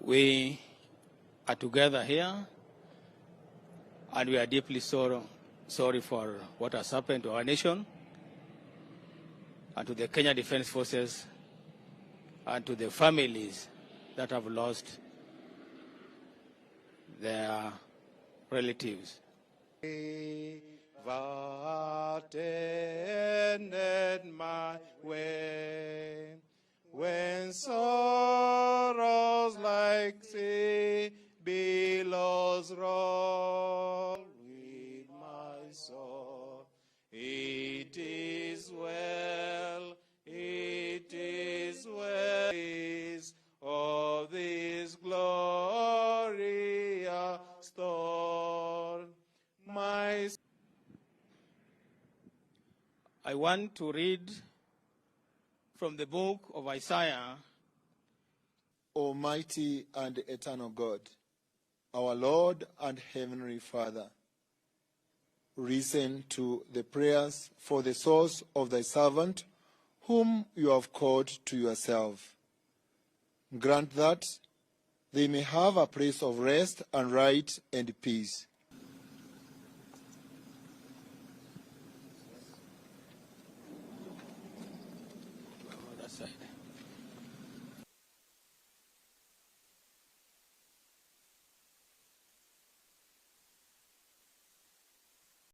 We are together here, and we are deeply sorry for what has happened to our nation and to the Kenya Defense Forces and to the families that have lost their relatives. Attended my way when sorrows like sea billows roll with my soul. It is well, it is well, of this glorious thorn. I want to read from the book of Isaiah. Almighty and eternal God, our Lord and Heavenly Father, listen to the prayers for the souls of thy servant, whom you have called to yourself. Grant that they may have a place of rest and right and peace. Other side.